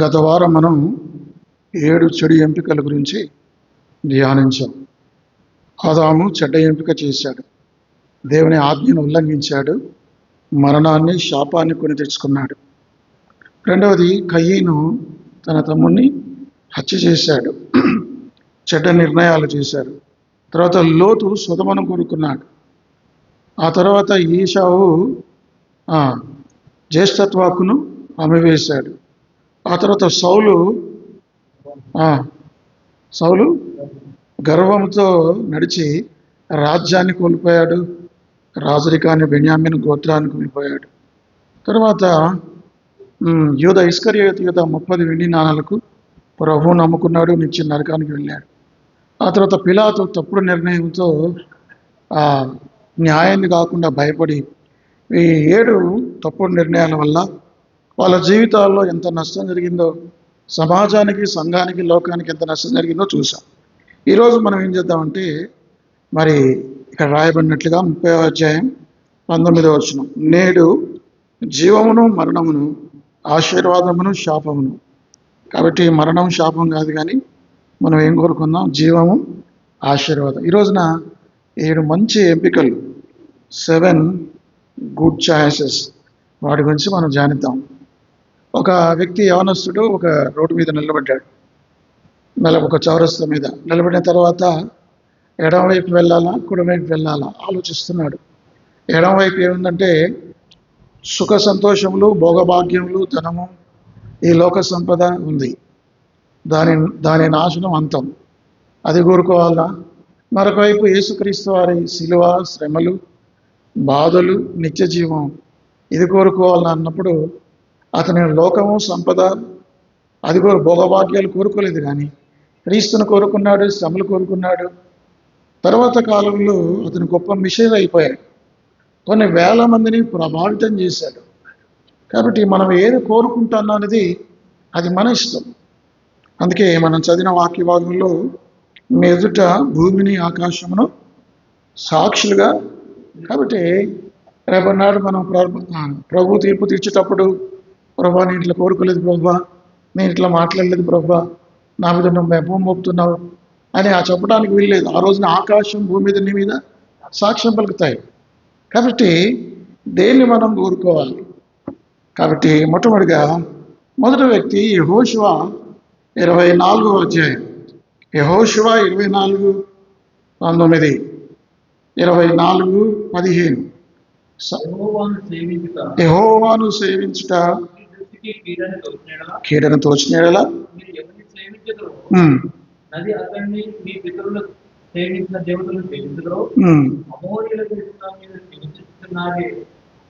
గత వారం మనం 7 చెడు ఎంపికల గురించి ధ్యానించాం. ఆదాము చెడ్డ ఎంపిక చేశాడు, దేవుని ఆజ్ఞను ఉల్లంఘించాడు, మరణాన్ని శాపాన్ని కొని తెచ్చుకున్నాడు. రెండవది, కయీను తన తమ్ముణ్ణి హత్య చేశాడు, చెడ్డ నిర్ణయాలు చేశారు. తర్వాత లోతు సొదొమను కోరుకున్నాడు. ఆ తర్వాత ఈశావు జ్యేష్ఠత్వ హక్కును అమ్మివేశాడు. ఆ తర్వాత సౌలు గర్వంతో నడిచి రాజ్యాన్ని కోల్పోయాడు, రాజరికాన్ని, బెన్యామీను గోత్రాన్ని కోల్పోయాడు. తర్వాత ఇస్కరియోతు యూదా 30 వెండి నాణాలకు ప్రభువు నమ్ముకున్నాడు, నిత్య నరకానికి వెళ్ళాడు. ఆ తర్వాత పిలాతు తప్పుడు నిర్ణయంతో న్యాయాన్ని కాకుండా భయపడి ఈ 7 తప్పుడు నిర్ణయాల వల్ల వాళ్ళ జీవితాల్లో ఎంత నష్టం జరిగిందో, సమాజానికి, సంఘానికి, లోకానికి ఎంత నష్టం జరిగిందో చూసాం. ఈరోజు మనం ఏం చేద్దామంటే, మరి ఇక్కడ రాయబడినట్లుగా 30వ అధ్యాయం 19వ వచనం, నేడు జీవమును మరణమును, ఆశీర్వాదమును శాపమును. కాబట్టి మరణం శాపం కాదు, కానీ మనం ఏం కోరుకుందాం? జీవము, ఆశీర్వాదం. ఈ రోజున 7 మంచి ఎంపికలు, 7 గుడ్ చాయిసెస్, వాటి గురించి మనం ధ్యానిద్దాం. ఒక వ్యక్తి, యవనస్తుడు, ఒక రోడ్డు మీద నిలబడ్డాడు. ఒక చౌరస్తా మీద నిలబడిన తర్వాత ఎడమవైపు వెళ్ళాలా, కుడివైపు వెళ్ళాలా ఆలోచిస్తున్నాడు. ఎడమవైపు ఏముందంటే సుఖ సంతోషములు, భోగభాగ్యములు, ధనము, ఈ లోక సంపద ఉంది. దాని నాశనం అంతం, అది కోరుకోవాలా. మరొక వైపు యేసుక్రీస్తు వారి శిలువ, శ్రమలు, బాధలు, నిత్య జీవం, ఇది కోరుకోవాలా అన్నప్పుడు అతని లోకము, సంపద, అది భోగభాగ్యాలు కోరుకోలేదు, కానీ క్రీస్తును కోరుకున్నాడు, శ్రమలు కోరుకున్నాడు. తర్వాత కాలంలో అతను గొప్ప మిషన్ అయిపోయాడు, కొన్ని వేల మందిని ప్రభావితం చేశాడు. కాబట్టి మనం ఏది కోరుకుంటున్నాం అనేది అది మన ఇష్టం. అందుకే మనం చదివిన వాక్య భాగంలో, మీ ఎదుట భూమిని, ఆకాశమును సాక్షులుగా. కాబట్టి రేపటినాడు మనం ప్రభు తీర్పు తీర్చేటప్పుడు, ప్రభా నేను ఇట్లా కోరుకోలేదు ప్రభా, నేను ఇట్లా మాట్లాడలేదు ప్రభా, నా మీద నువ్వు మెప్పం మోపుతున్నావు అని చెప్పడానికి వీల్లేదు. ఆ రోజున ఆకాశం, భూమి మీద, నీ మీద సాక్ష్యం పలుకుతాయి. కాబట్టి దేన్ని మనం కోరుకోవాలి? కాబట్టి మొట్టమొదటిగా మొదటి వ్యక్తి యెహోషువ 24వ అధ్యాయం, యెహోషువ 24:19, 24:15. యెహోవాను సేవించుట కీడను తోచినలా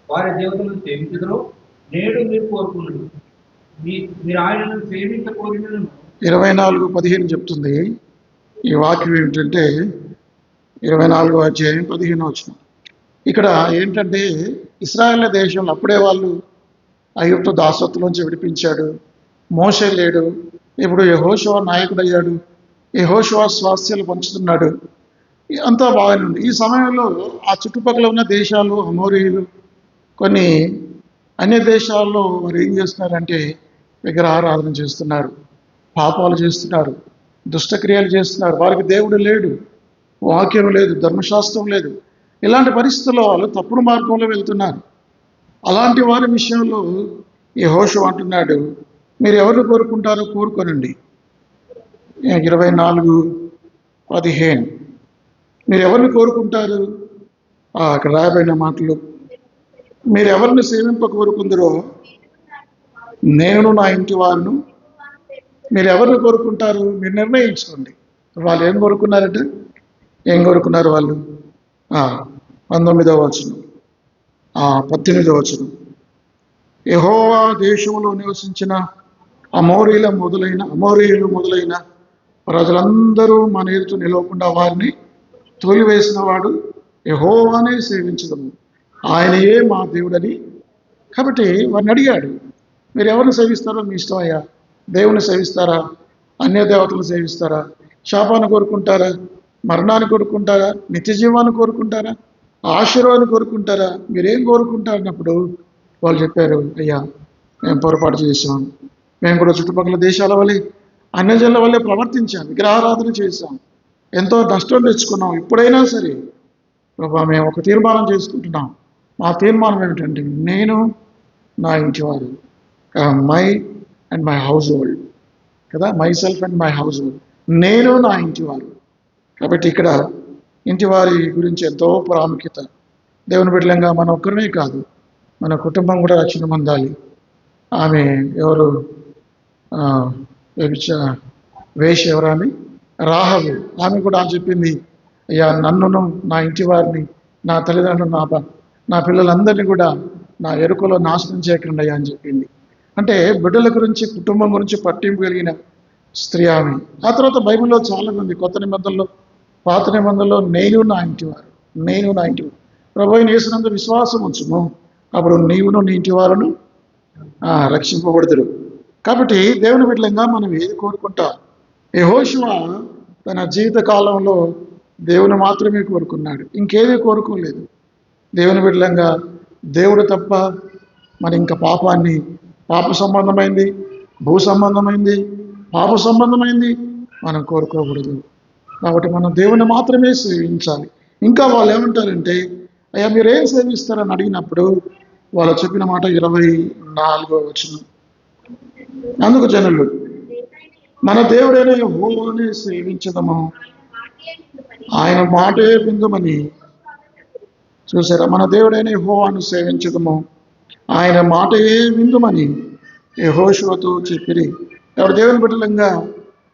వారి దేవతలను సేవించుదురో నేడు మీరు కోరుకున్నది మీరు ఆయనను సేవించకోరినను. 24:15 చెప్తుంది. ఈ వాక్యం ఏమిటంటే 24వ అధ్యాయం 15వ వచనం. ఇక్కడ ఏంటంటే, ఇశ్రాయేలు దేశంలో అప్పుడే వాళ్ళు ఐగుప్తు దాసత్వంలోంచి విడిపించాడు. మోషే లేడు, ఇప్పుడు యెహోషువ నాయకుడు అయ్యాడు, యెహోషువ స్వాస్థ్యాలు పంచుతున్నాడు, అంతా బాగానే ఉంది. ఈ సమయంలో ఆ చుట్టుపక్కల ఉన్న దేశాలు, అమోరీయులు, కొన్ని అన్య దేశాల్లో వారు ఏం చేస్తున్నారంటే విగ్రహారాధన చేస్తున్నారు, పాపాలు చేస్తున్నారు, దుష్టక్రియలు చేస్తున్నారు. వారికి దేవుడు లేడు, వాక్యం లేదు, ధర్మశాస్త్రం లేదు. ఇలాంటి పరిస్థితుల్లో వాళ్ళు తప్పుడు మార్గంలో వెళ్తున్నారు. అలాంటి వారి విషయంలో యెహోషువ అంటున్నాడు, మీరు ఎవరిని కోరుకుంటారో కోరుకోనండి. 24:15 మీరు ఎవరిని కోరుకుంటారు? అక్కడ రాయబడిన మాటలు, మీరు ఎవరిని సేవింప కోరుకుందరో నేను, నా ఇంటి వారిను. మీరు ఎవరిని కోరుకుంటారు? మీరు నిర్ణయించుకోండి. వాళ్ళు ఏం కోరుకున్నారంటే, ఏం కోరుకున్నారు వాళ్ళు? 19వ వచనం, 18వ వచనం, యెహోవా దేశంలో నివసించిన అమోరీయులు మొదలైన ప్రజలందరూ మన ఎదుట నిలవకుండా వారిని తోలివేసిన వాడు యెహోవానే సేవించదము, ఆయనయే మా దేవుడని. కాబట్టి వారిని అడిగాడు, మీరు ఎవరిని సేవిస్తారో మీ ఇష్టం అయ్యా. దేవుని సేవిస్తారా? అన్య దేవతలు సేవిస్తారా? శాపాన్ని కోరుకుంటారా? మరణాన్ని కోరుకుంటారా? నిత్య జీవాన్ని కోరుకుంటారా? ఆశీర్వాదాన్ని కోరుకుంటారా? మీరేం కోరుకుంటారన్నప్పుడు వాళ్ళు చెప్పారు, అయ్యా మేము పొరపాటు చేసాం, మేము కూడా చుట్టుపక్కల దేశాల వల్లే అన్యజనుల వల్లే ప్రవర్తించాం, విగ్రహారాధన చేశాం, ఎంతో నష్టం తెచ్చుకున్నాం. ఇప్పుడైనా సరే ప్రభా మేము ఒక తీర్మానం చేసుకుంటున్నాం. మా తీర్మానం ఏమిటంటే నేను నా ఇంటి వారు, my and my household కదా, myself and my household, నేను నా ఇంటి వారు. కాబట్టి ఇక్కడ ఇంటి వారి గురించి ఎంతో ప్రాముఖ్యత. దేవుని బిడ్డలంగా మన ఒక్కరినే కాదు, మన కుటుంబం కూడా రక్షణ పొందాలి. ఆమె ఎవరు, వేష ఎవరాని రాహబు, ఆమె కూడా చెప్పింది, అయ్యా నన్నును నా ఇంటి వారిని నా తల్లిదండ్రులు నా పిల్లలందరినీ కూడా నా ఎరుకలో నాశనం చేయకండి అయ్యా అని చెప్పింది. అంటే బిడ్డల గురించి కుటుంబం గురించి పట్టింపు కలిగిన స్త్రీ ఆమె. ఆ తర్వాత బైబిల్లో చాలా మంది కొత్త నిబంధనలో పాత నిబంధనలో నేను నా ఇంటి వారు, నేను నా ఇంటి వారు, ప్రభువైన యేసునందు విశ్వాసం ఉంచుము, అప్పుడు నీవును నీ ఇంటి వారును రక్షింపబడుదురు. కాబట్టి దేవుని బిడ్డలంగా మనం ఏది కోరుకుంటాం? యెహోషువ తన జీవిత కాలంలో దేవుని మాత్రమే కోరుకున్నాడు, ఇంకేది కోరుకోలేదు. దేవుని బిడ్డలంగా దేవుడు తప్ప మరి ఇంకా పాపాన్ని, పాప సంబంధమైంది, భూ సంబంధమైంది, పాప సంబంధమైంది మనం కోరుకోకూడదు. కాబట్టి మనం దేవుని మాత్రమే సేవించాలి. ఇంకా వాళ్ళు ఏమంటారంటే, అయ్యా మీరేం సేవిస్తారని అడిగినప్పుడు వాళ్ళు చెప్పిన మాట 24వ వచనం, అందుకు జనులు మన దేవుడైన యెహోవానే సేవించదము, ఆయన మాటే విందుమని. చూసారా, మన దేవుడైన యెహోవాను సేవించదము, ఆయన మాటయే విందుమని యెహోషువతో చెప్పిరి. ఎవరు దేవుని బిడ్డలంగా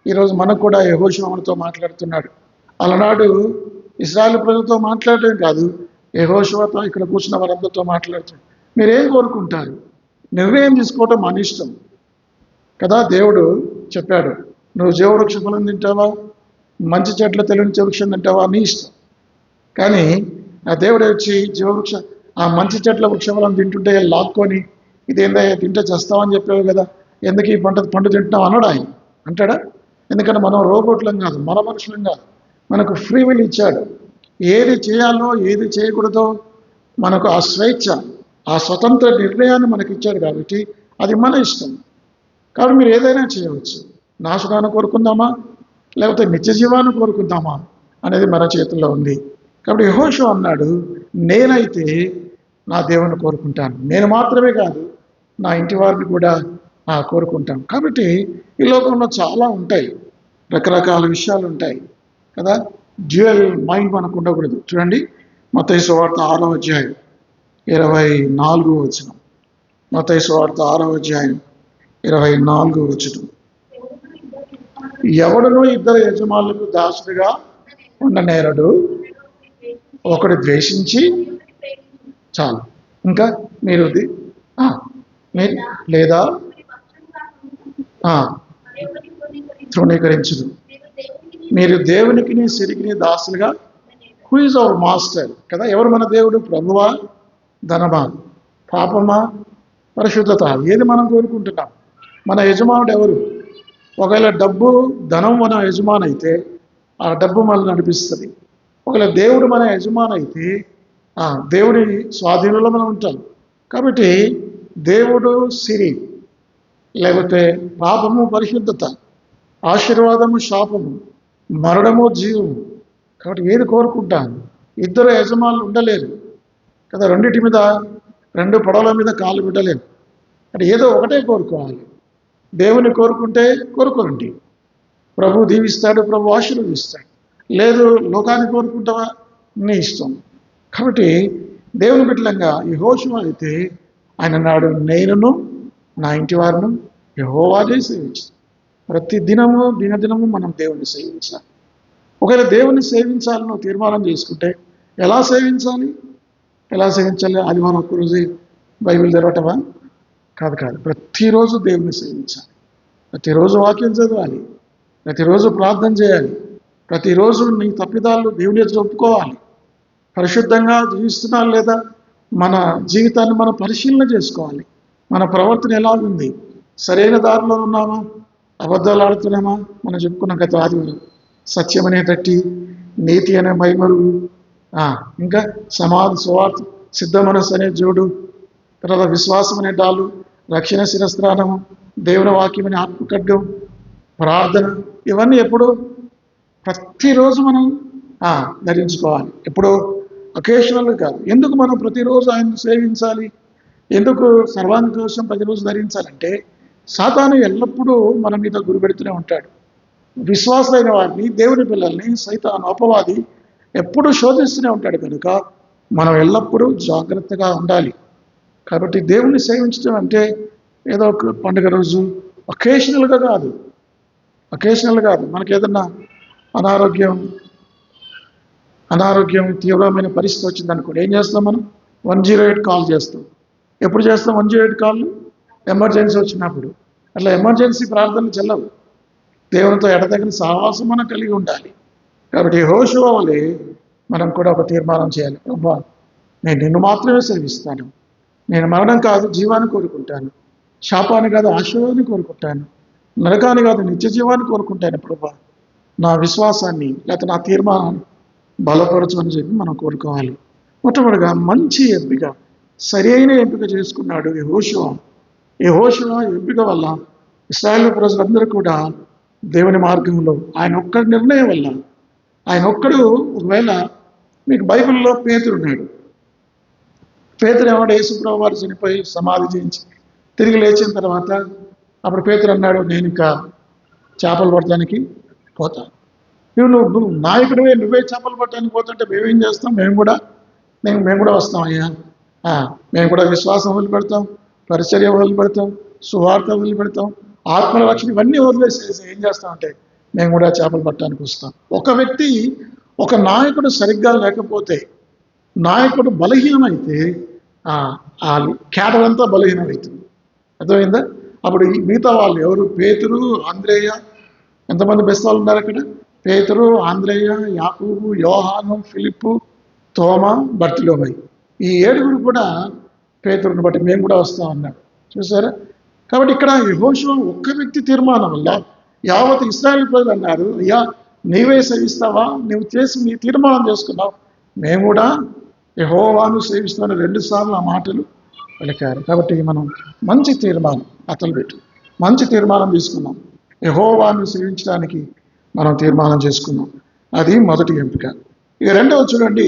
ఈరోజు మనకు కూడా యెహోషువతో మాట్లాడుతున్నాడు. అలనాడు ఇశ్రాయేలు ప్రజలతో మాట్లాడటం కాదు, యెహోషువతో ఇక్కడ కూర్చున్న వారందరితో మాట్లాడుతున్నాడు. మీరేం కోరుకుంటారు? నిర్ణయం తీసుకోవటం మన ఇష్టం కదా. దేవుడు చెప్పాడు, నువ్వు జీవవృక్ష ఫలం తింటావా, మంచి చెట్ల తెలియని వృక్షం తింటావా, నీ ఇష్టం. కానీ ఆ దేవుడు వచ్చి జీవవృక్ష ఆ మంచి చెట్ల వృక్షఫలం తింటుంటే లాక్కొని ఇదేందా తింటే చేస్తావని చెప్పావు కదా, ఎందుకు ఈ పండు తింటున్నావు అన్నాడు ఆయన. అంటాడా? ఎందుకంటే మనం రోబోట్లం కాదు, మన మనుషులం కాదు. మనకు ఫ్రీ విల్ ఇచ్చాడు. ఏది చేయాలో ఏది చేయకూడదో మనకు ఆ స్వేచ్ఛ, ఆ స్వతంత్ర నిర్ణయాన్ని మనకి ఇచ్చాడు. కాబట్టి అది మన ఇష్టం. కాబట్టి మీరు ఏదైనా చేయవచ్చు. నాశనాన్ని కోరుకుందామా లేకపోతే నిత్య జీవాన్ని కోరుకుందామా అనేది మన చేతుల్లో ఉంది. కాబట్టి యెహోషువ అన్నాడు, నేనైతే నా దేవుని కోరుకుంటాను, నేను మాత్రమే కాదు నా ఇంటి వారిని కూడా కోరుకుంటాను. కాబట్టి ఈ లోకంలో చాలా ఉంటాయి, రకరకాల విషయాలు ఉంటాయి కదా. డ్యూయల్ మైండ్ మనకు ఉండకూడదు. చూడండి, మత్తయి సువార్త 6వ అధ్యాయం 24వ వచనం. మత్తయి సువార్త 6వ అధ్యాయం 24వ వచనం. ఎవడునూ ఇద్దరు యజమానులకు దాసుడిగా ఉండనేరడు, ఒకడు ద్వేషించి చాలు. ఇంకా మీరు లేదా తృణీకరించదు. మీరు దేవునికి సిరిగిని దాసులుగా, హూ ఈజ్ అవర్ మాస్టర్ కదా. ఎవరు మన దేవుడు? ప్రభువా, ధనమా, పాపమా, పరిశుద్ధత, ఏది మనం కోరుకుంటున్నాం? మన యజమానుడు ఎవరు? ఒకవేళ డబ్బు, ధనం మన యజమాని అయితే ఆ డబ్బు మనల్ని నడిపిస్తుంది. ఒకవేళ దేవుడు మన యజమాని అయితే దేవుడి స్వాధీనంలో మనం ఉంటాం. కాబట్టి దేవుడు సిరి, లేకపోతే పాపము పరిశుద్ధత, ఆశీర్వాదము శాపము, మరణము జీవము. కాబట్టి ఏది కోరుకుంటాను? ఇద్దరు యజమానులు ఉండలేరు కదా, రెండింటి మీద, రెండు పడవల మీద కాలు పెట్టలేరు. అంటే ఏదో ఒకటే కోరుకోవాలి. దేవుని కోరుకుంటే కోరుకోండి, ప్రభు దీవిస్తాడు, ప్రభు ఆశీర్వదిస్తాడు. లేదు లోకాన్ని కోరుకుంటావా, నీ ఇష్టం. కాబట్టి దేవుని బిడ్డలంగా యెహోషువ అయితే ఆయన నాడు నేనును నా ఇంటి వారిను యెహోవానే సేవించాలి. ప్రతి దినము దినదినము మనం దేవుణ్ణి సేవించాలి. ఒకవేళ దేవుణ్ణి సేవించాలని తీర్మానం చేసుకుంటే ఎలా సేవించాలి? ఆదివారం ఒక్కరోజు బైబిల్ తెరవటమా? కాదు. ప్రతిరోజు దేవుణ్ణి సేవించాలి, ప్రతిరోజు వాక్యం చదవాలి, ప్రతిరోజు ప్రార్థన చేయాలి, ప్రతిరోజు నీ తప్పిదాలు దేవుని ఎదుట ఒప్పుకోవాలి. పరిశుద్ధంగా జీవిస్తున్నా లేదా మన జీవితాన్ని మనం పరిశీలన చేసుకోవాలి. మన ప్రవర్తన ఎలా ఉంది? సరైన దారిలో ఉన్నామా, అబద్ధాలు ఆడుతున్నామా? మనం చెప్పుకున్నాం గత ఆదివారం. సత్యం అనేటట్టి, నీతి అనే మైమరుగు, ఇంకా సమాధి స్వార్థ, సిద్ధ మనస్సు అనే జోడు, తర్వాత విశ్వాసం అనే డాలు, రక్షణ శిరస్త్రానము, దేవుని వాక్యమని ఆత్మఖడ్గం, ప్రార్థన, ఇవన్నీ ఎప్పుడు ప్రతిరోజు మనం ధరించుకోవాలి. ఎప్పుడు అకేషనల్గా కాదు. ఎందుకు మనం ప్రతిరోజు ఆయన్ని సేవించాలి? ఎందుకు సర్వాంగ కోసం ప్రతిరోజు ధరించాలంటే సాతాను ఎల్లప్పుడూ మన మీద గురిపెడుతూనే ఉంటాడు. విశ్వాసులైన వారిని, దేవుని పిల్లల్ని సైతాను అపవాది ఎప్పుడూ శోధిస్తూనే ఉంటాడు. కనుక మనం ఎల్లప్పుడూ జాగ్రత్తగా ఉండాలి. కాబట్టి దేవుణ్ణి సేవించడం అంటే ఏదో ఒక పండుగ రోజు అకేషనల్గా కాదు. మనకి ఏదన్నా అనారోగ్యం తీవ్రమైన పరిస్థితి వచ్చిందనుకోండి, ఏం చేస్తాం? మనం 108 కాల్ చేస్తాం. ఎప్పుడు చేస్తాం 108 కాళ్ళు? ఎమర్జెన్సీ వచ్చినప్పుడు. అట్లా ఎమర్జెన్సీ ప్రార్థనలు చెల్లవు. దేవునితో ఎడతగిన సహవాసం మనం కలిగి ఉండాలి. కాబట్టి యెహోషువ వలె మనం కూడా ఒక తీర్మానం చేయాలి. ప్రభువా, నేను నిన్ను మాత్రమే సేవిస్తాను. నేను మరణం కాదు జీవాన్ని కోరుకుంటాను, శాపాన్ని కాదు ఆశీర్వాదాన్ని కోరుకుంటాను, నరకాన్ని కాదు నిత్య జీవాన్ని కోరుకుంటాను. ప్రభువా, నా విశ్వాసాన్ని లేకపోతే నా తీర్మానాన్ని బలపరచు అని చెప్పి మనం కోరుకోవాలి. మొట్టమొదటిగా మంచి ఎంపిక, సరి అయిన ఎంపిక చేసుకున్నాడు యెహోషువ. ఎంపిక వల్ల ఇశ్రాయేలు ప్రజలందరూ కూడా దేవుని మార్గంలో ఆయన ఒక్కడి నిర్ణయం వల్ల, ఆయన ఒక్కడు. ఒకవేళ మీకు బైబిల్లో పేతురున్నాడు. పేతురు ఏమన్నాడు? యేసుప్రభు వారు చనిపోయి సమాధి చేయించి తిరిగి లేచిన తర్వాత అప్పుడు పేతురు అన్నాడు, నేను ఇంకా చేపలు పట్టడానికి పోతాను. నువ్వు నాయకుడివే, నువ్వే చేపలు పట్టడానికి పోతుంటే మేమేం చేస్తాం? మేము కూడా వస్తాం అయ్యా. మేము కూడా విశ్వాసం వదిలిపెడతాం, పరిచర్య వదిలిపెడతాం, సువార్త వదిలిపెడతాం, ఆత్మల రక్షణ ఇవన్నీ వదిలేసేసి ఏం చేస్తామంటే మేము కూడా చేపలు పట్టడానికి వస్తాం. ఒక నాయకుడు సరిగ్గా లేకపోతే, నాయకుడు బలహీనమైతే ఆ క్యాడర్ అంతా బలహీనమవుతుంది. అర్థమైందా? అప్పుడు మిగతా వాళ్ళు ఎవరు? పేతురు, ఆంద్రేయ, ఎంతమంది బెస్తవాళ్ళు ఉన్నారు అక్కడ? పేతురు, ఆంద్రేయ, యాకోబు, యోహాను, ఫిలిప్పు, తోమా, బర్తిలోమై, ఈ 7 కూడా పేతురుని బట్టి మేము కూడా వస్తాం అన్నాడు. చూసారా? కాబట్టి ఇక్కడ యెహోషువ ఒక్క వ్యక్తి తీర్మానం వల్ల యావత్ ఇశ్రాయేలు ప్రజలు అన్నారు, అయ్యా నీవే సేవిస్తావా? నువ్వు చేసి నీ తీర్మానం చేసుకున్నావు, మేము కూడా యెహోవాను సేవిస్తామని 2 సార్లు ఆ మాటలు పలికారు. కాబట్టి మనం మంచి తీర్మానం మంచి తీర్మానం తీసుకున్నాం. యెహోవాను సేవించడానికి మనం తీర్మానం చేసుకున్నాం. అది మొదటి ఎంపిక. ఇక రెండవ చూడండి,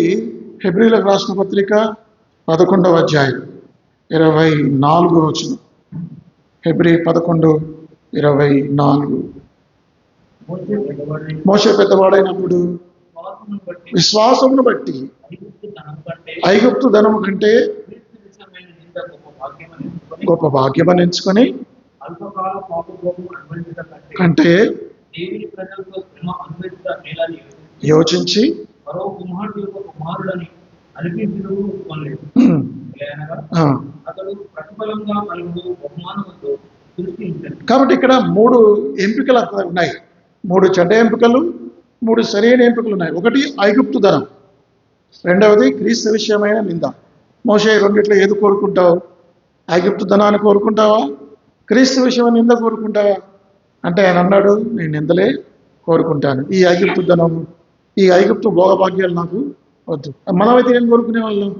హెబ్రీలకు రాసిన పత్రిక 11వ అధ్యాయం 24వ వచనం. హెబ్రీ 11:24. మోషే పెద్దవాడైనప్పుడు విశ్వాసమును బట్టి ఐగుప్తు ధనము కంటే గొప్ప భాగ్యమని ఎంచుకొని కంటే యోచించి కాబట్టి ఇక్కడ 3 ఎంపికలు ఉన్నాయి. 3 చెడ్డ ఎంపికలు, 3 సరైన ఎంపికలు ఉన్నాయి. ఒకటి ఐగుప్తు ధనం, రెండవది క్రీస్తు విషయమైన నింద. మోషే రెండిట్లో ఏది కోరుకుంటావు? ఐగుప్తు ధనాన్ని కోరుకుంటావా? క్రీస్తు విషయమైన నింద కోరుకుంటావా? అంటే ఆయన అన్నాడు, నేను నిందలే కోరుకుంటాను. ఈ ఐగుప్తు ధనం, ఈ ఐగుప్తు భోగభాగ్యాలు నాకు వద్దు. మనమైతే ఏం కోరుకునేవాళ్ళం?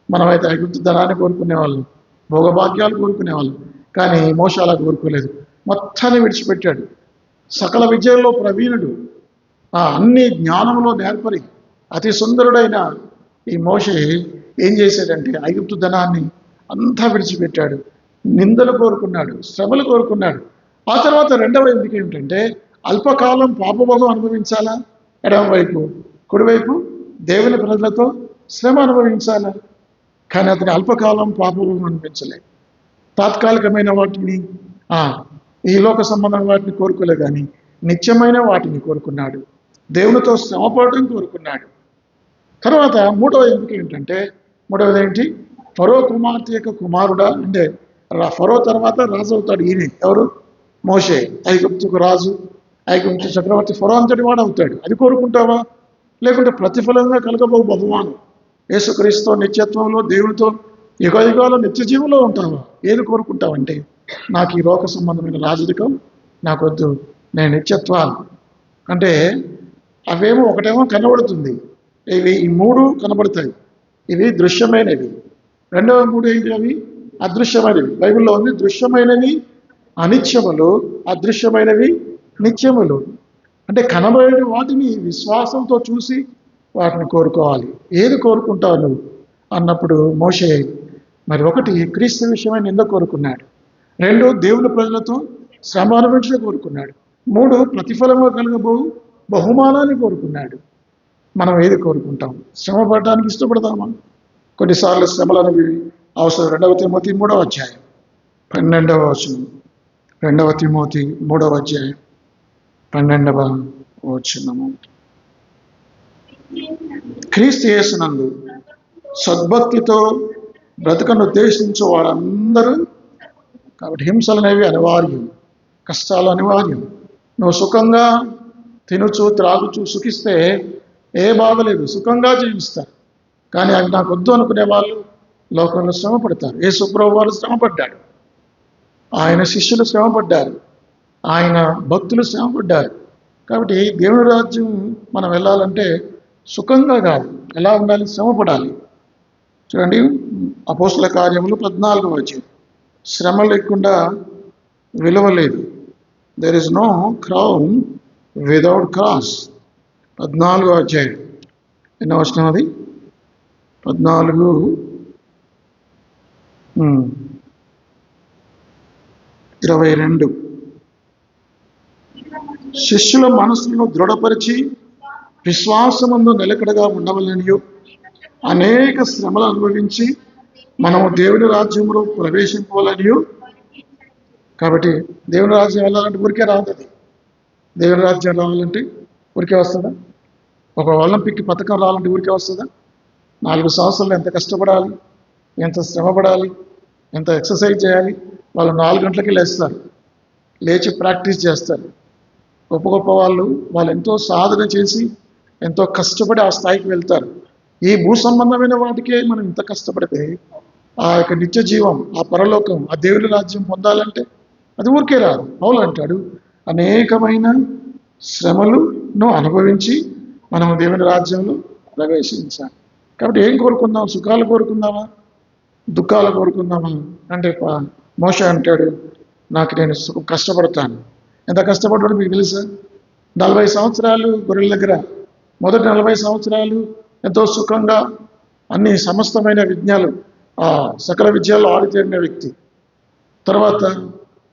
మనమైతే ఐగుప్తు ధనాన్ని కోరుకునేవాళ్ళం, భోగభాగ్యాలు కోరుకునేవాళ్ళం. కానీ మోషే అలా కోరుకోలేదు. మొత్తాన్ని విడిచిపెట్టాడు. సకల విద్యల్లో ప్రవీణుడు, అన్ని జ్ఞానంలో నేర్పరి, అతి సుందరుడైన ఈ మోషే ఏం చేశాడంటే ఐగుప్తు ధనాన్ని అంతా విడిచిపెట్టాడు. నిందలు కోరుకున్నాడు, శ్రమలు కోరుకున్నాడు. ఆ తర్వాత రెండవ ఎంపిక ఏమిటంటే అల్పకాలం పాపభోగం అనుభవించాలా? ఎడమవైపు కుడివైపు దేవుని ప్రజలతో శ్రమ అనుభవించాలా? కానీ అతని అల్పకాలం పాపభోగం అనిపించలేదు. తాత్కాలికమైన వాటిని, ఈ లోక సంబంధమైన వాటిని కోరుకోలే, కానీ నిత్యమైన వాటిని కోరుకున్నాడు. దేవునితో శ్రమపడటం కోరుకున్నాడు. తర్వాత మూడవ ఎంపిక ఏంటంటే, మూడవది ఏంటి? ఫరో కుమార్తె యొక్క కుమారుడా, అంటే ఫరో తర్వాత రాజు అవుతాడు. ఈయన ఎవరు? మోషే. ఐగుప్తుకు రాజు, ఐగుప్తు చక్రవర్తి ఫరో అంతటి వాడు అవుతాడు. అది కోరుకుంటావా? లేకుంటే ప్రతిఫలంగా కలగబో బహుమానం యేసుక్రీస్తు నిత్యత్వంలో దేవునితో యుగయుగాల నిత్య జీవంలో ఉంటావా? ఏది కోరుకుంటావంటే, నాకు ఈ లోక సంబంధమైన రాజరికం నాకొద్దు, నేను నిత్యత్వాలు అంటే అవేమో ఒకటేమో కనబడుతుంది, ఇవి ఈ 3 కనబడతాయి, ఇవి దృశ్యమైనవి. రెండవ 3 ఏంటి? అవి అదృశ్యమైనవి. బైబిల్లో ఉంది దృశ్యమైనవి, అనిత్యములు, అదృశ్యమైనవి నిత్యములు. అంటే కనబడే వాటిని విశ్వాసంతో చూసి వాటిని కోరుకోవాలి. ఏది కోరుకుంటావు నువ్వు అన్నప్పుడు మోషే మరి ఒకటి క్రీస్తు విషయమై నింద కోరుకున్నాడు, 2 దేవుని ప్రజలతో శ్రమ అనుభవించడం కోరుకున్నాడు, 3 ప్రతిఫలము కలగబో బహుమానాన్ని కోరుకున్నాడు. మనం ఏది కోరుకుంటాం? శ్రమ పడడానికి ఇష్టపడతామా? కొన్నిసార్లు శ్రమలు అనేవి అవసరం. 2వ తిమోతి 3వ అధ్యాయం 12వ వచనం. 2వ తిమోతి 3వ అధ్యాయం 12వ వచనము. క్రీస్తు యేసునందు సద్భక్తితో బ్రతుకను ఉద్దేశించు వారందరూ. కాబట్టి హింసలు అనేవి అనివార్యం, కష్టాలు అనివార్యం. నువ్వు సుఖంగా తినుచు త్రాగుచు సుఖిస్తే ఏ బాధ లేదు, సుఖంగా జీవిస్తారు. కానీ అవి నాకు వద్దు అనుకునే వాళ్ళు లోకంలో శ్రమ పడతారు. యేసుప్రభువు వారు శ్రమ పడ్డాడు, ఆయన శిష్యులు శ్రమ పడ్డారు, ఆయన భక్తులు శ్రమ పడ్డారు. కాబట్టి దేవుని రాజ్యం మనం వెళ్ళాలంటే సుఖంగా కాదు, ఎలా ఉండాలి? శ్రమ పడాలి. చూడండి, అపోస్తుల కార్యములు 14వ అధ్యాయం. శ్రమ లేకుండా విలువ లేదు. There is no crown without cross. 14వ అధ్యాయం ఎన్నో వచనం అది? 14:22. శిష్యుల మనసులను దృఢపరిచి విశ్వాసమందు నిలకడగా ఉండవలనియు అనేక శ్రమలు అనుభవించి మనము దేవుని రాజ్యంలో ప్రవేశింపవలనియు. కాబట్టి దేవుని రాజ్యం వెళ్ళాలంటే ఊరికే రాదు. అది దేవుని రాజ్యం రావాలంటే ఊరికే వస్తుందా? ఒక ఒలింపిక్ పథకం రావాలంటే ఊరికే వస్తుందా? 4 సంవత్సరాలు ఎంత కష్టపడాలి, ఎంత శ్రమ పడాలి, ఎంత ఎక్సర్సైజ్ చేయాలి. వాళ్ళు 4 గంటలకి లేస్తారు, లేచి ప్రాక్టీస్ చేస్తారు. గొప్ప గొప్ప వాళ్ళు ఎంతో సాధన చేసి ఎంతో కష్టపడి ఆ స్థాయికి వెళ్తారు. ఈ భూ సంబంధమైన వాటికే మనం ఇంత కష్టపడితే ఆ యొక్క నిత్య జీవం, ఆ పరలోకం, ఆ దేవుని రాజ్యం పొందాలంటే అది ఊరికే రాదు. పౌలు అంటాడు, అనేకమైన శ్రమలను అనుభవించి మనం దేవుని రాజ్యంలో ప్రవేశించాలి. కాబట్టి ఏం కోరుకుందాం? సుఖాలు కోరుకుందామా, దుఃఖాలు కోరుకుందామా? అంటే మోషే అంటాడు, నేను కష్టపడతాను. ఎంత కష్టపడ్డాడు మీకు తెలుసా? 40 సంవత్సరాలు గొర్రెల దగ్గర, మొదటి 40 సంవత్సరాలు ఎంతో సుఖంగా అన్ని సమస్తమైన విజ్ఞాలు, సకల విద్యల్లో ఆరితేరిన వ్యక్తి. తర్వాత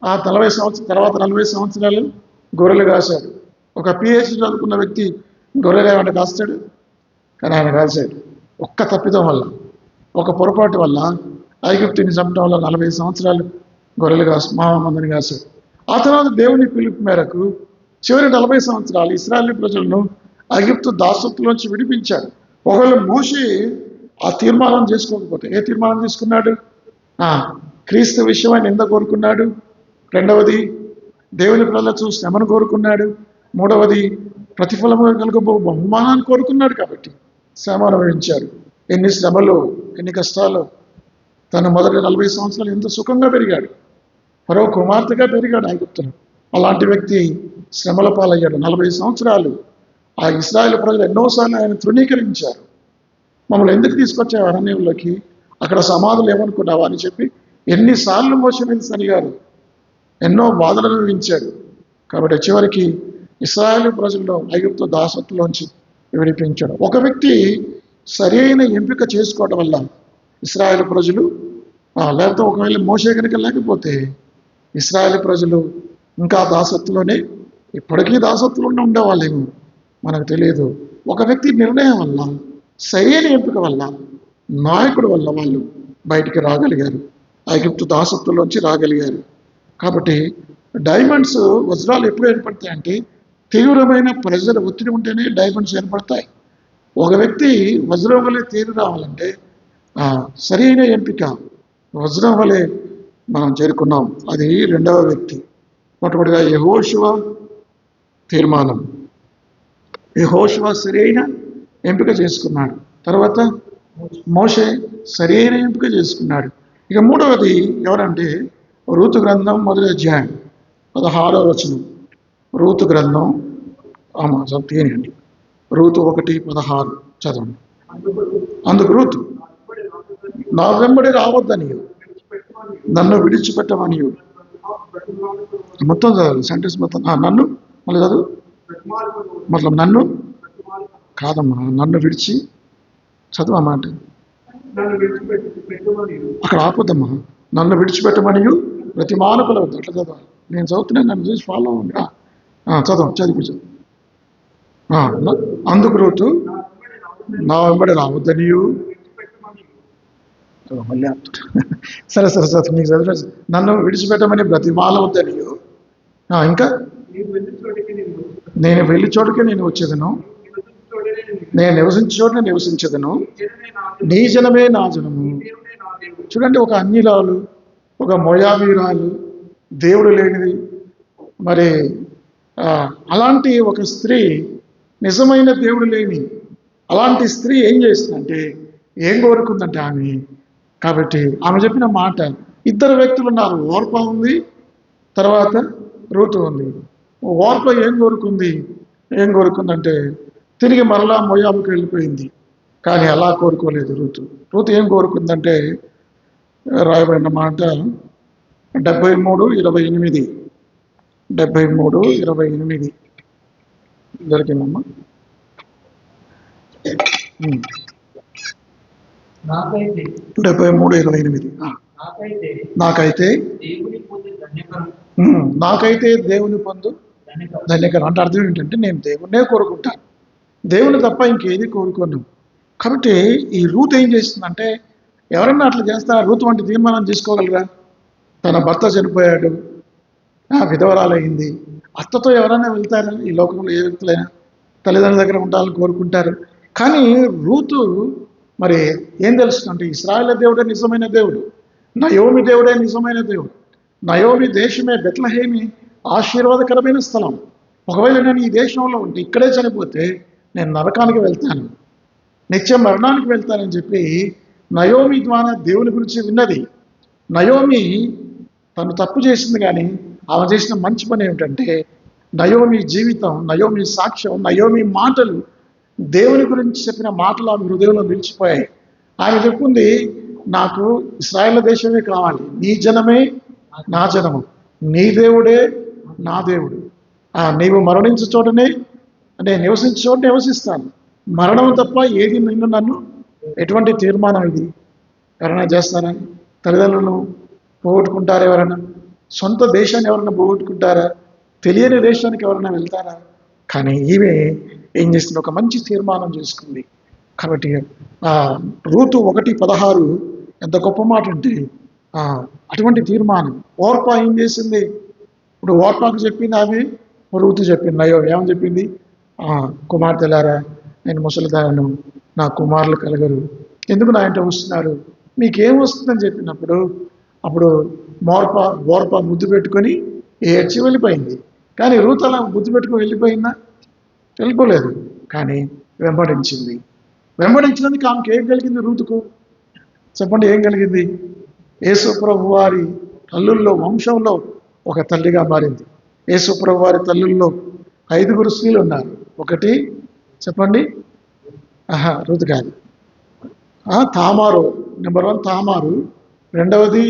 40 సంవత్సరాలు గొర్రెలు కాశాడు. ఒక PhD చదువుకున్న వ్యక్తి గొర్రెలు ఏమైనా కాస్తాడు? కానీ ఆయన కాశాడు. ఒక్క తప్పిదం వల్ల, ఒక పొరపాటు వల్ల ఐగుప్తుని చంపడం వల్ల 40 సంవత్సరాలు గొర్రెలు మందిని కాశాడు. ఆ తర్వాత దేవుని పిలుపు మేరకు చివరి 40 సంవత్సరాలు ఇశ్రాయేలు ప్రజలను ఐగుప్తు దాసత్వంలోంచి విడిపించాడు. ఒకవేళ మోషే ఆ తీర్మానం చేసుకోకపోతే, ఏ తీర్మానం తీసుకున్నాడు? క్రీస్తు విషయమై నింద కోరుకున్నాడు, 2వది దేవుని ప్రజల శ్రమను కోరుకున్నాడు, 3వది ప్రతిఫలము కలగబో బహుమానాన్ని కోరుకున్నాడు. కాబట్టి శ్రమ అనుభవించాడు. ఎన్ని శ్రమలు, ఎన్ని కష్టాలు. తను మొదటి 40 సంవత్సరాలు ఎంత సుఖంగా పెరిగాడు, మరో కుమార్తెగా పెరిగాడు ఐగుప్తులో. అలాంటి వ్యక్తి శ్రమల పాలయ్యాడు. 40 సంవత్సరాలు ఆ ఇశ్రాయేలు ప్రజలు ఎన్నోసార్లు ఆయన తృణీకరించారు. మమ్మల్ని ఎందుకు తీసుకొచ్చావు అరణ్యంలోకి, అక్కడ సమాధులు ఏమనుకున్నావా అని చెప్పి ఎన్నిసార్లు మోషే అడిగారు, ఎన్నో బాధలు అనుభవించాడు. కాబట్టి చివరికి ఇశ్రాయేలు ప్రజల్లో ఐగుప్తు దాసత్వంలోంచి విడిపించాడు. ఒక వ్యక్తి సరైన ఎంపిక చేసుకోవడం వల్ల ఇశ్రాయేలు ప్రజలు, లేకపోతే ఒకవేళ మోషే కనుక లేకపోతే ఇశ్రాయేలు ప్రజలు ఇంకా దాసత్వంలోనే ఇప్పటికీ దాసత్వంలోనే ఉండేవాళ్ళేమో, మనకు తెలియదు. ఒక వ్యక్తి నిర్ణయం వల్ల, సరైన ఎంపిక వల్ల, నాయకుడు వల్ల వాళ్ళు బయటికి రాగలిగారు, ఐగుప్తు దాసత్వంలోంచి రాగలిగారు. కాబట్టి డైమండ్స్, వజ్రాలు ఎప్పుడు ఏర్పడతాయంటే తీవ్రమైన ప్రెజర్, ఒత్తిడి ఉంటేనే డైమండ్స్ ఏర్పడతాయి. ఒక వ్యక్తి వజ్రం వలె తేలి రావాలంటే సరైన ఎంపిక, వజ్రం వలె మనం చేరుకున్నాం. అది 2వ వ్యక్తి. మొట్టమొదటిగా యెహోషువ తీర్మానం, యెహోషువ సరైన ఎంపిక చేసుకున్నాడు. తర్వాత మోషే సరైన ఎంపిక చేసుకున్నాడు. ఇక 3వది ఎవరంటే రూతు గ్రంథం 1వ అధ్యాయం 16వ వచనం. రూతు గ్రంథం తీయండి, రూతు 1:16 చదవండి. అందుకు రూతు, నా వెంబడి రావద్దనియు, నన్ను విడిచిపెట్టమనియు మొత్తం చదవాలి సెంటెన్స్ మొత్తం. నన్ను మళ్ళీ చదువు. మొత్తం నన్ను కాదమ్మా, నన్ను విడిచి చదువు అన్నమాట. అక్కడ ఆపొద్దమ్మా. నన్ను విడిచిపెట్టమనియు ప్రతి మానవుల వద్ద. అట్లా చదవాలి. నేను చదువుతున్నాను, నన్ను చూసి ఫాలో అవ్వండి. చదువు. అందుకు రూతు నా వెంబడి రావద్దనియు. మళ్ళీ సరే నీకు చదివ. నన్ను విడిచిపెట్టమని బ్రతిమాలవద్దనియు. ఇంకా నేను వెళ్ళి చోటుకే నేను వచ్చేదను, నేను నివసించే చోట నివసించేదను, నీ జనమే నా జనము. చూడండి, ఒక అన్యురాలు, ఒక మోయాబీరాలు, దేవుడు లేనిది, మరి అలాంటి ఒక స్త్రీ, నిజమైన దేవుడు లేని అలాంటి స్త్రీ ఏం చేస్తుందంటే, ఏం కోరుకుందంటే ఆమె. కాబట్టి ఆమె చెప్పిన మాట, ఇద్దరు వ్యక్తులు ఉన్నారు. ఓర్ప ఉంది, తర్వాత రూతు ఉంది. ఓర్ప ఏం కోరుకుందంటే తిరిగి మరలా మోయాబుకి వెళ్ళిపోయింది. కానీ అలా కోరుకోలేదు రూతు. ఏం కోరుకుందంటే రాయబడిన మాట 73:28. 73:28 దొరికిందమ్మా. నాకైతే 73:28 నాకైతే దేవుని పొందు ధన్యకరం అంటే అర్థం ఏంటంటే, నేను దేవుణ్ణే కోరుకుంటాను, దేవుని తప్ప ఇంకేది కోరుకోను. కాబట్టి ఈ రూత్ ఏం చేస్తుందంటే, ఎవరన్నా అట్లా చేస్తారా? రూత్ వంటి తీర్మానం తీసుకోగలరా? తన భర్త చనిపోయాడు, విధవరాలయ్యింది. అత్తతో ఎవరైనా వెళ్తారా? ఈ లోకంలో ఏ వ్యక్తులైనా తల్లిదండ్రుల దగ్గర ఉండాలని కోరుకుంటారు. కానీ రూతు మరి ఏం తెలుస్తుందంటే, ఇశ్రాయేలు దేవుడే నిజమైన దేవుడు, నయోమి దేవుడే నిజమైన దేవుడు. నయోమి దేశమే బెత్లెహేమి ఆశీర్వాదకరమైన స్థలం. ఒకవేళ నేను ఈ దేశంలో ఉంటే, ఇక్కడే చనిపోతే నేను నరకానికి వెళ్తాను, నిత్య మరణానికి వెళ్తానని చెప్పి నయోమి ద్వారా దేవుని గురించి విన్నది. నయోమి తను తప్పు చేసింది, కానీ ఆమె చేసిన మంచి పని ఏమిటంటే, నయోమి జీవితం, నయోమి సాక్ష్యం, నయోమి మాటలు, దేవుని గురించి చెప్పిన మాటలు ఆమె హృదయంలో నిలిచిపోయాయి. ఆమె చెప్పింది, నాకు ఇశ్రాయేలు దేశమే కావాలి, నీ జనమే నా జనము, నీ దేవుడే నా దేవుడు. నీవు మరణించే చోటనే, నేను నివసించే చోట నివసిస్తాను, మరణం తప్ప ఏది నన్ను. ఎటువంటి తీర్మానం ఇది? ఎవరైనా చేస్తారా? తల్లిదండ్రులను పోగొట్టుకుంటారా? ఎవరైనా సొంత దేశాన్ని ఎవరైనా పోగొట్టుకుంటారా? తెలియని దేశానికి ఎవరైనా వెళ్తారా? కానీ ఈమె ఏం చేస్తుంది? ఒక మంచి తీర్మానం చేసుకుంది. కాబట్టి రూతు 1:16 ఎంత గొప్ప మాట అంటే, అటువంటి తీర్మానం. ఓర్ప ఏం చేసింది? ఇప్పుడు ఓర్పాకు చెప్పింది ఆమె, రూతు చెప్పింది. అయ్యో ఏమని చెప్పింది? కుమార్తెలారా, నేను ముసలిదాను, నా కుమారులు కలగరు, ఎందుకు నా ఇంట వస్తున్నారు, మీకేం వస్తుందని చెప్పినప్పుడు, అప్పుడు ఓర్ప ముద్దు పెట్టుకొని ఏడ్చి వెళ్ళిపోయింది. కానీ రూతు అలా ముద్దు పెట్టుకొని వెళ్ళిపోయిందా? వెళ్ళిపోలేదు. కానీ వెంబడించినందుకు ఆమెకి ఏం కలిగింది? రూతుకు చెప్పండి, ఏం కలిగింది? యేసు ప్రభు వారి తల్లుల్లో, వంశంలో ఒక తల్లిగా మారింది. యేసు ప్రభు వారి తల్లుల్లో 5 స్త్రీలు ఉన్నారు. ఒకటి చెప్పండి, రూతు కాదు, తామారు. నెంబర్ 1 తామారు. రెండవది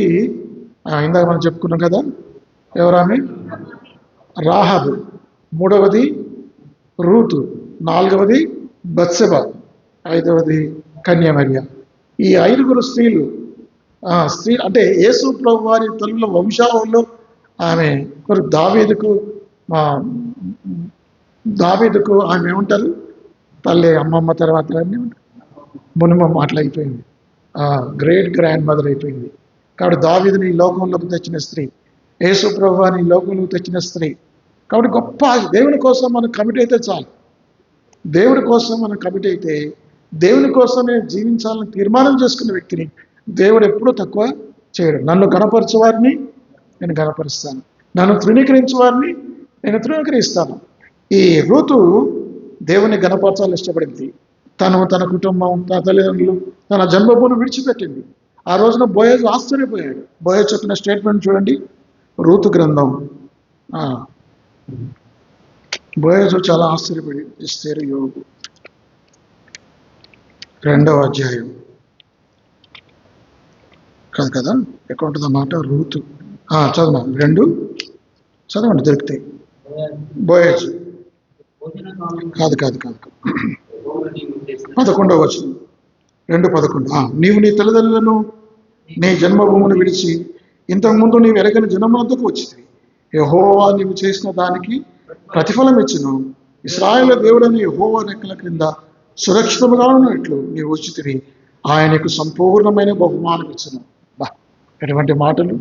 ఇందాక మనం చెప్పుకున్నాం కదా, ఎవరామె? రాహాబు. మూడవది రూతు. నాలుగవది బత్సెబ. ఐదవది కన్యమర్య. ఈ 5 స్త్రీలు అంటే యేసు ప్రభు వారి తల్లుల వంశావళిలో ఆమె దావీదుకు ఆమె ఏమంటారు? తల్లి, అమ్మమ్మ, తర్వాత మునిమమ్మ అట్లా అయిపోయింది. గ్రేట్ గ్రాండ్ మదర్ అయిపోయింది. కాబట్టి దావీదుని ఈ లోకంలోకి తెచ్చిన స్త్రీ, యేసు ప్రభు వారిని ఈ లోకంలోకి తెచ్చిన స్త్రీ. కాబట్టి గొప్ప దేవుని కోసం మనం కమిట్ అయితే చాలు. దేవుడి కోసం మనం కమిట్ అయితే, దేవుని కోసం నేను జీవించాలని తీర్మానం చేసుకున్న వ్యక్తిని దేవుడు ఎప్పుడూ తక్కువ చేయడు. నన్ను గణపరిచే వారిని నేను గణపరుస్తాను, నన్ను తృణీకరించే వారిని నేను తృణీకరిస్తాను. ఈ రూతు దేవుని గణపరచాలని ఇష్టపడింది. తన కుటుంబం, తన తల్లిదండ్రులు, తన జన్మభూమిని విడిచిపెట్టింది. ఆ రోజున బోయజు ఆశ్చర్యపోయాడు. బోయజు చెప్పిన స్టేట్మెంట్ చూడండి, రూతు గ్రంథం. బోయజు చాలా ఆశ్చర్యపడి, ఎస్తేరు యోగు 2వ అధ్యాయం కాదు కదా, ఎక్కడ ఉంటుంది అన్నమాట? రూతు చదువు 2 చదవండి దొరికితే. బోయజ్ భోజన కాలం కాదు కాదు కాదు కాదు. యెహోవా నీవు చేసిన 11వ వచనం 2:11. నీవు నీ తల్లిదండ్రులను నీ జన్మభూమిని విడిచి ఇంతకుముందు నీవు ఎరగని జనమునందుకు వచ్చింది. యెహోవా నీవు చేసిన దానికి ప్రతిఫలం ఇచ్చును. ఇశ్రాయేలు దేవుడని యెహోవా రెక్కల క్రింద సురక్షితముగా ఉన్నట్లు నీవు వచ్చితివి. ఆయనకు సంపూర్ణమైన బహుమానం ఇచ్చును. బా, ఎటువంటి మాటలు!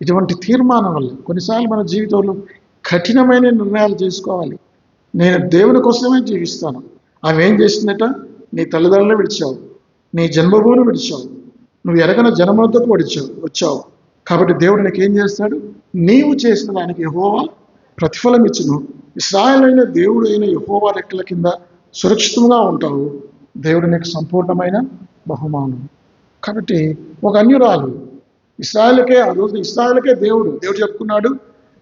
ఇటువంటి తీర్మానం వల్ల కొన్నిసార్లు మన జీవితంలో కఠినమైన నిర్ణయాలు చేసుకోవాలి. నేను దేవుని కోసమే జీవిస్తాను. ఆమె ఏం చేసిందట? నీ తల్లిదండ్రులు విడిచావు, నీ జన్మభూమిని విడిచావు, నువ్వు ఎరగన జనములతో వచ్చావు. కాబట్టి దేవుడు నీకు ఏం చేస్తాడు? నీవు చేసిన దానికి యెహోవా ప్రతిఫలం ఇచ్చును. ఇశ్రాయేలైన దేవుడు అయిన యెహోవా రెక్కల కింద సురక్షితంగా ఉంటావు. దేవుడు నీకు సంపూర్ణమైన బహుమానం. కాబట్టి ఒక అన్యురాలు ఇశ్రాయేలుకే, ఆ రోజు ఇశ్రాయేలుకే దేవుడు చెప్పుకున్నాడు,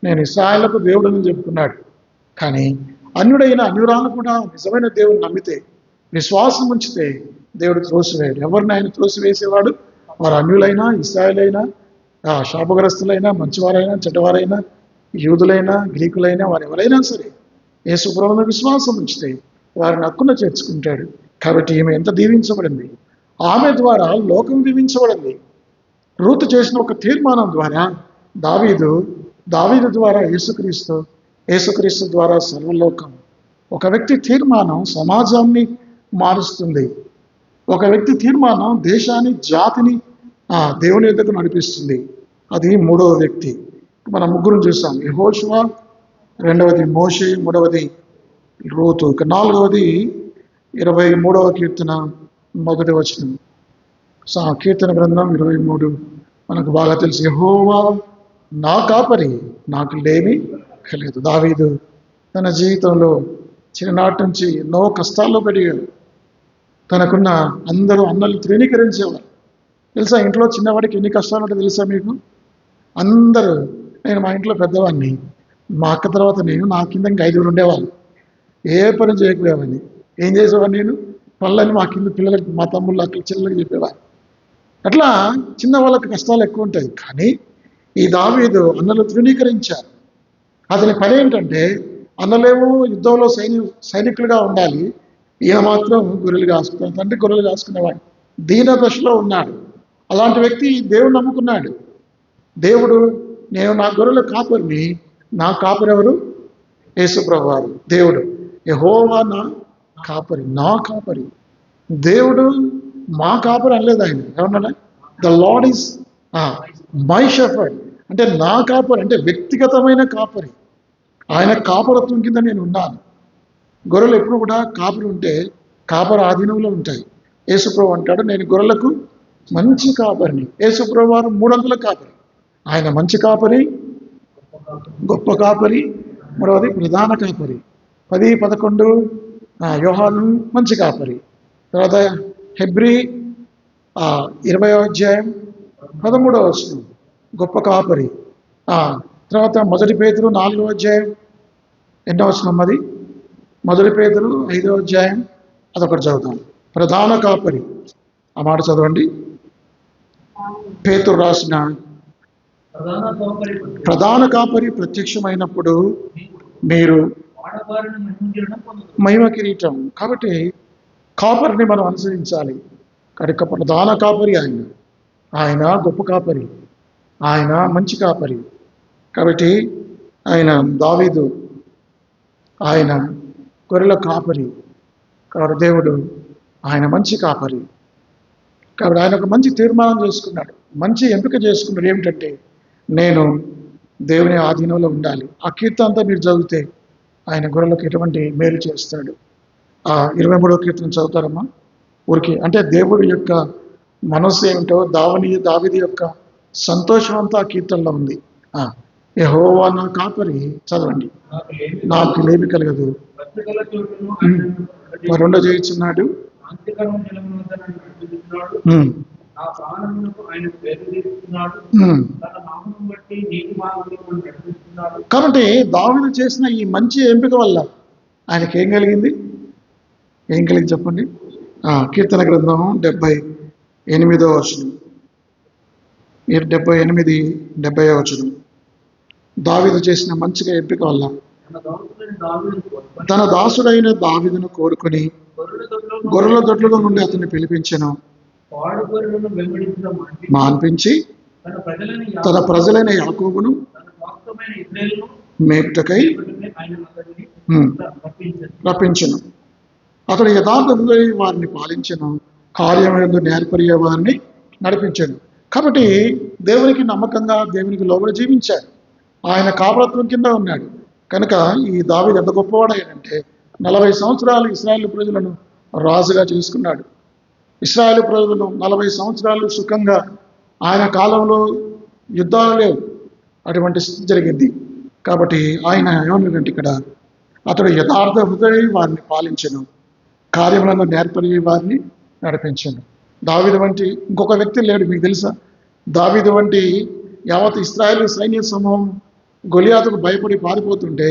నేను ఇశ్రాయేలుకు దేవుడు అని చెప్పుకున్నాడు. కానీ అన్యుడైన అన్యురాలు కూడా నిజమైన దేవుని నమ్మితే, విశ్వాసం ఉంచితే దేవుడు త్రోసివేయడు. ఎవరిని ఆయన త్రోసివేసేవాడు? వారు అన్యులైనా, ఇశ్రాయేలైనా, శాపగ్రస్తులైనా, మంచివారైనా, చెడ్డవారైనా, యూదులైనా, గ్రీకులైనా, వారు ఎవరైనా సరే యేసు ప్రభువును విశ్వాసం ఉంచితే వారిని హక్కున చేర్చుకుంటాడు. కాబట్టి ఈమె ఎంత దీవించబడింది! ఆమె ద్వారా లోకం దీవించబడింది. రూతు చేసిన ఒక తీర్మానం ద్వారా దావీదు ద్వారా యేసుక్రీస్తు ద్వారా సర్వలోకం. ఒక వ్యక్తి తీర్మానం సమాజాన్ని మారుస్తుంది. ఒక వ్యక్తి తీర్మానం దేశాన్ని, జాతిని దేవుని యొద్దకు నడిపిస్తుంది. అది మూడవ వ్యక్తి. మనం ముగ్గురు చూసాం. యెహోషువ, రెండవది మోషే, మూడవది రూతు. ఇక నాలుగవది 23వ కీర్తన 1వ వచనం. కీర్తన గ్రంథం 23 మనకు బాగా తెలుసు. యెహోవా నా కాపరి, నాకు లేమి కలగదు. దావీదు తన జీవితంలో చిన్ననాటి నుంచి ఎన్నో కష్టాల్లో పెరిగాడు. తనకున్న అందరూ అన్నలు తృణీకరించేవారు. తెలుసా ఇంట్లో చిన్నవాడికి ఎన్ని కష్టాలు ఉంటాయో తెలుసా మీకు? అందరూ, నేను మా ఇంట్లో పెద్దవాడిని, మా అక్క తర్వాత నేను, నా కింద ఇంకా 5 ఉండేవాళ్ళు. ఏ పని చేయకపోయేవాడిని. ఏం చేసేవాడిని? నేను పనులని మా కింద పిల్లలకి, మా తమ్ముళ్ళు, అక్కలు, చెల్లెలకి చెప్పేవాడిని. అట్లా చిన్న వాళ్ళకి కష్టాలు ఎక్కువ ఉంటాయి. కానీ ఈ దావీదు అన్నలు తృణీకరించారు. అతని పని ఏంటంటే, అన్నలేమో యుద్ధంలో సైనికులుగా ఉండాలి, ఈయన మాత్రం గొర్రెలు కాసుకున్నాడు. తండ్రి గొర్రెలు కాసుకునేవాడు. దీన దశలో ఉన్నాడు. అలాంటి వ్యక్తి దేవుడు నమ్ముకున్నాడు. దేవుడు, నేను నా గొర్రెల కాపరిని. నా కాపరి ఎవరు? యేసుప్రభువు వారు. దేవుడు యెహోవా నా కాపరి, నా కాపరి. దేవుడు మా కాపరి అనలేదు ఆయన. ఏమన్నా? The lord is my shepherd. అంటే నా కాపరి, అంటే వ్యక్తిగతమైన కాపరి. ఆయన కాపరత్వం కింద నేను ఉన్నాను. గొర్రెలు ఎప్పుడు కూడా కాపరి ఉంటే కాపరి ఆధీనంలో ఉంటాయి. యేసుప్రభు అంటాడు, నేను గొర్రెలకు మంచి కాపరిని. యేసుప్రభు వారు 300 కాపరి. ఆయన మంచి కాపరి, గొప్ప కాపరి, మరొకటి ప్రధాన కాపరి. 10, 11 యోహాను మంచి కాపరి. తర్వాత హెబ్రీ 20వ అధ్యాయం 13వ వచనం గొప్ప కాపరి. తర్వాత 1 పేతురు 4వ అధ్యాయం ఎన్నో వచనం? అది 1 పేతురు 5వ అధ్యాయం. అదొకటి చదువుతాం. ప్రధాన కాపరి, ఆ మాట చదవండి. పేతురు రాసిన ప్రధాన కాపరి ప్రత్యక్షమైనప్పుడు మీరు మహిమ కిరీటం. కాబట్టి కాపరిని మనం అనుసరించాలి. కనుక ప్రధాన కాపరి ఆయన గొప్ప కాపరి, ఆయన మంచి కాపరి. కాబట్టి ఆయన దావీదు, ఆయన గొర్రెల కాపరి. కాబట్టి దేవుడు ఆయన మంచి కాపరి. కాబట్టి ఆయన ఒక మంచి తీర్మానం చేసుకున్నాడు, మంచి ఎంపిక చేసుకున్నాడు. ఏమిటంటే, నేను దేవుని ఆధీనంలో ఉండాలి. ఆ కీర్తన అంతా మీరు చదివితే ఆయన గొర్రెలకు ఎటువంటి మేలు చేస్తాడు. 23వ కీర్తన చదువుతారమ్మా ఊరికి. అంటే దేవుడి యొక్క మనస్సు ఏమిటో, దావీదు యొక్క సంతోషం అంతా ఆ కీర్తనలో ఉంది. యెహోవా నా కాపరి, చదవండి, నాకు లేమి కలగదు. రెండో చేయించున్నాడు. కాబట్టి దావీదు చేసిన ఈ మంచి ఎంపిక వల్ల ఆయనకి ఏం కలిగింది చెప్పండి. కీర్తన గ్రంథం 78వ వచనం. 78, 70వ వచనం. దావీదు చేసిన మంచిగా ఎంపిక వల్ల తన దాసుడైన తన దాసుడైన దావీదును దావీదును కోరుకుని గొర్రెల గొర్రెల దొడ్లో దొడ్ల నుండి అతన్ని పిలిపించెను, పాడు గొర్రెలను వెంబడించడం మాన్పించి తన ప్రజలని తన ప్రజలైన యాకోబును తన స్వాస్థ్యమైన ఇశ్రాయేలును మేపుటకై ఆయన అతడిని ఉమ్, రప్పించాడు. రప్పించెను. అతడు యథార్థ హృదయుడై వారిని పాలించెను, కార్యములందు నేర్పరియే వారిని నడిపించాడు. కాబట్టి దేవునికి నమ్మకంగా దేవునికి లోబడి జీవించాడు. ఆయన కాపరత్వం కింద ఉన్నాడు. కనుక ఈ దావీదు ఎంత గొప్పవాడయ్యాడంటే 40 సంవత్సరాలు ఇశ్రాయేలు ప్రజలను రాజుగా చేసుకున్నాడు. ఇశ్రాయేలు ప్రజలను 40 సంవత్సరాలు సుఖంగా, ఆయన కాలంలో యుద్ధాలు లేవు, అటువంటి స్థితి జరిగింది. కాబట్టి ఆయన ఏమన్నాడంటే ఇక్కడ, అతడు యథార్థ హృదయ వారిని పాలించెను, కార్యములను నేర్పరి వారిని నడిపించను. దావీదు వంటి ఇంకొక వ్యక్తి లేడు. మీకు తెలుసా? దావీదు వంటి యావత్ ఇశ్రాయేలు సైన్య సమూహం గొలియాతుకు భయపడి పారిపోతుంటే